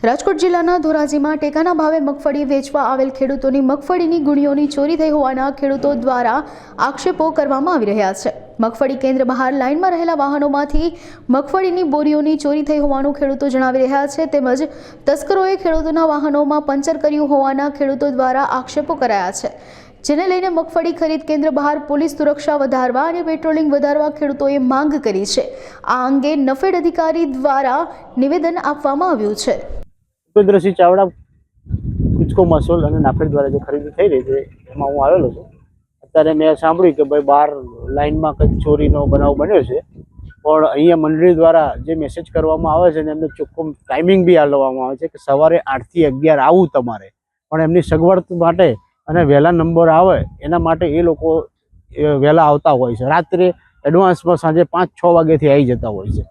રાજકોટ જિલ્લાના ધોરાજીમાં ટેકાના ભાવે મગફળી વેચવા આવેલ ખેડૂતોની મગફળીની ગુણીઓની ચોરી થઈ હોવાના ખેડૂતો દ્વારા આક્ષેપો કરવામાં આવી રહ્યા છે। મગફળી કેન્દ્ર બહાર લાઇનમાં રહેલા વાહનોમાંથી મગફળીની બોરીઓની ચોરી થઈ હોવાનું ખેડૂતો જણાવી રહ્યા છે। તેમજ તસ્કરોએ ખેડૂતોના વાહનોમાં પંચર કર્યું હોવાના ખેડૂતો દ્વારા આક્ષેપો કરાયા છે, જેને લઈને મગફળી ખરીદ કેન્દ્ર બહાર પોલીસ સુરક્ષા વધારવા અને પેટ્રોલિંગ વધારવા ખેડૂતોએ માંગ કરી છે। આ અંગે નફેડ અધિકારી દ્વારા નિવેદન આપવામાં આવ્યું છે। ભૂપેન્દ્રસિંહ ચાવડા કુચકો મસોલ અને નાફેડ દ્વારા જે ખરીદી થઈ રહી છે એમાં હું આવેલો છું। અત્યારે મેં સાંભળ્યું કે ભાઈ બહાર લાઇનમાં કંઈક ચોરીનો બનાવ બન્યો છે, પણ અહીંયા મંડળી દ્વારા જે મેસેજ કરવામાં આવે છે ને એમને ચોખ્ખો ટાઈમિંગ બી આપવામાં આવે છે કે સવારે 8 થી 11 આવવું તમારે, પણ એમની સગવડ માટે અને વહેલા નંબર આવે એના માટે એ લોકો વહેલા આવતા હોય છે। રાત્રે એડવાન્સમાં સાંજે 5-6 વાગ્યાથી આવી જતા હોય છે,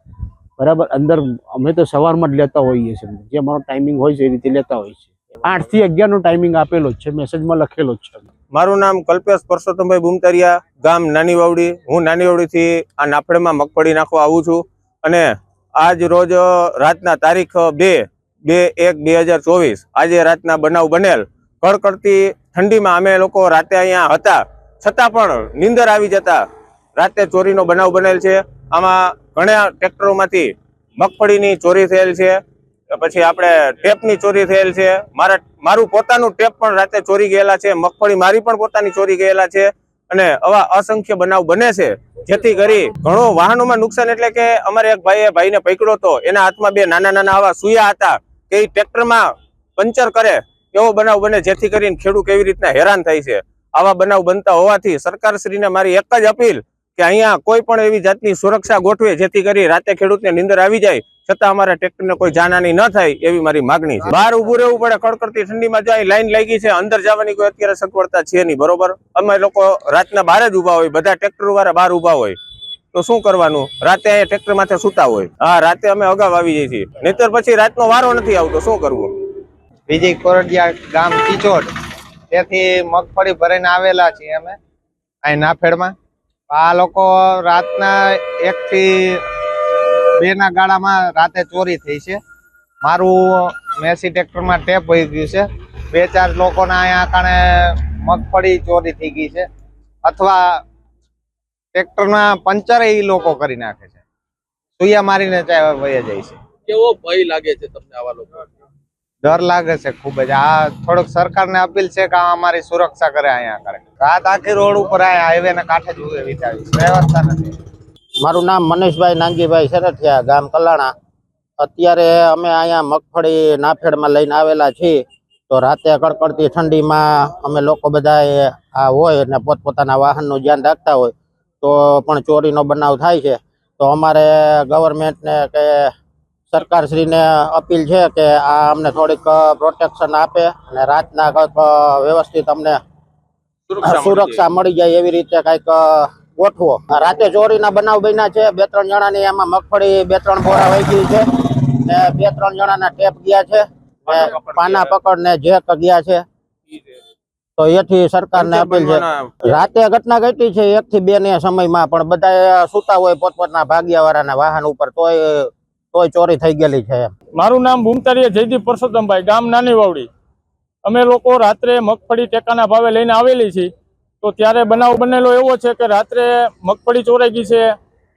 બરાબર। અંદર અમે તો સવારમાં જ લેતા હોઈએ છીએ, જે અમારો ટાઈમિંગ હોય છે એ રીતે લેતા હોઈએ છીએ। 8 થી 11 નો ટાઈમિંગ આપેલો જ છે, મેસેજમાં લખેલો જ છે। મારું નામ કલ્પેશ પરસોત્તમભાઈ બુમતરિયા, ગામ નાની વાવડી। હું નાની વાવડીથી આ નાફેડમાં મગફળી નાખવા આવું છું અને આજ રોજ રાતના તારીખ 2/1/2024 આજે રાતના બનાવ બનેલ। કડકડતી ઠંડીમાં અમે લોકો રાતે અહીંયા હતા, છતાં પણ નીંદર આવી જતા રાતે ચોરીનો બનાવ બનેલ છે। આમાં ઘણા ટ્રેક્ટરોમાંથી મગફળીની ચોરી થયેલ છે, પછી આપણે ટેપની ચોરી થયેલ છે। મારું પોતાનું ટેપ પણ રાતે ચોરી ગયેલા છે, મગફળી મારી પણ પોતાની ચોરી ગયેલા છે અને આવા અસંખ્ય બનાવ બને છે, જેથી કરી ઘણો વાહનોમાં નુકસાન। એટલે કે અમારે એક ભાઈને પકડ્યો હતો, એના હાથમાં 2 નાના આવા સુયા હતા કે એ ટ્રેક્ટરમાં પંચર કરે એવો બનાવ બને, જેથી કરીને ખેડૂત કેવી રીતના હેરાન થાય છે। આવા બનાવ બનતા હોવાથી સરકારશ્રીને મારી એક જ અપીલ કે અહીંયા કોઈ પણ એવી જાતની સુરક્ષા ગોઠવે, જેથી કરી રાતે ખેડૂતને નીંદર આવી જાય, છતાં અમારા ટ્રેક્ટરને કોઈ જાનહાની ન થાય એવી મારી માગણી છે। બહાર ઉભું રહેવું પડે કડકડતી ઠંડીમાં, જો લાઈન લાગી છે, અંદર જવાની કોઈ અત્યારે સગવડતા છે નહીં, બરોબર। અમે લોકો રાતના બહાર જ ઉભા હોય, બધા ટ્રેક્ટર વાળા બહાર ઉભા હોય, તો શું કરવાનું? રાતે અહીંયા ટ્રેક્ટર માથે સુતા હોય। હા, રાતે અમે અગાઉ આવી જઈએ છીએ, નહીતર પછી રાતનો વારો નથી આવતો, શું કરવું? વિજય કોરડિયા, ગામ ટીચોડ, ત્યાંથી મગફળી ભરીને આવેલા છીએ અમે અહીં નાફેડમાં। આ લોકો રાતના 1 થી 2 ના ગાળામાં રાતે ચોરી થઈ છે। મારું મેસી ટ્રેક્ટરમાં ટેપ વહી ગયું છે, 2-4 લોકોના અહીંયા કારણે મગફળી ચોરી થઈ ગઈ છે, અથવા ટ્રેક્ટરના પંચર એ લોકો કરી નાખે છે, સુયા મારીને વહી જાય છે। કેવો ભય લાગે છે તમને આવા લોકો? ડર લાગે છે ખૂબ જ। આ થોડુંક સરકારને અપીલ છે કે અમારી સુરક્ષા કરે, અહીંયા કરે। રાત આખી રોડ ઉપર હાઈવે ને કાંઠે જ વિતાવી, વ્યવસ્થા નથી। મારું નામ મનીષભાઈ નાનજીભાઈ સરઠિયા, ગામ કલાણા। અત્યારે અમે અહીંયા મગફળી નાફેડમાં લઈને આવેલા છીએ, તો રાતે કડકડતી ઠંડીમાં અમે લોકો બધા આ હોય ને પોતપોતાના વાહનનું ધ્યાન રાખતા હોય, તો પણ ચોરીનો બનાવ થાય છે। તો અમારે ગવર્મેન્ટને કે સરકારશ્રીને અપીલ છે કે આ અમને થોડીક પ્રોટેક્શન આપે અને રાતના કંઈક વ્યવસ્થિત અમને સુરક્ષા મળી જાય એવી રીતે કંઈક ગોઠવો। રાતે ચોરીના બનાવ બન્યા છે, 2-3 જણાની એમાં મગફળી 2-3 બોરા વહી ગઈ છે ને 2-3 જણાના ટેપ ગયા છે, પાના પકડ ને જેક ગયા છે। તો એથી સરકારને અપીલ છે, રાતે ઘટના ઘટી છે 1 થી 2 ના સમયમાં, પણ બધા સુતા હોય પોતપોતાના ભાગ્યા વાળાના વાહન ઉપર, તોય ચોરી થઈ ગયેલી છે। મારું નામ બુમતરિયા જયદીપ પરસોત્તમભાઈ, ગામ નાની વાવડી। અમે લોકો રાત્રે મગફળી ટેકાના ભાવે લઈને આવેલી છીએ, તો ત્યારે બનાવ બનેલો એવો છે કે રાત્રે મગફળી ચોરાઈ ગઈ છે,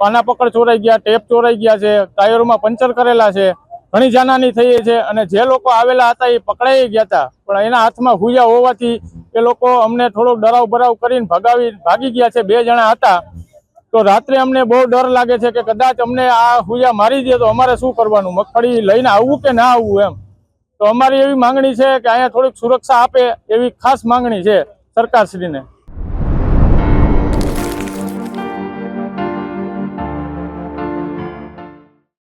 પાના પકડ ચોરાઈ ગયા, ટેપ ચોરાઈ ગયા છે, ટાયરોમાં પંચર કરેલા છે, ઘણી જાનહાની થઈ છે અને જે લોકો આવેલા હતા એ પકડાઈ ગયા હતા, પણ એના હાથમાં હુયા હોવાથી એ લોકો અમને થોડોક ડરાવ બરાવ કરીને ભાગી ગયા છે। 2 જણા હતા, તો રાત્રે અમને બહુ ડર લાગે છે કે કદાચ અમને આ હુયા મારી દે તો અમારે શું કરવાનું? મગફળી લઈને આવવું કે ના આવવું એમ। તો અમારી એવી માંગણી છે કે અહીંયા થોડીક સુરક્ષા આપે એવી ખાસ માંગણી છે સરકારશ્રીને।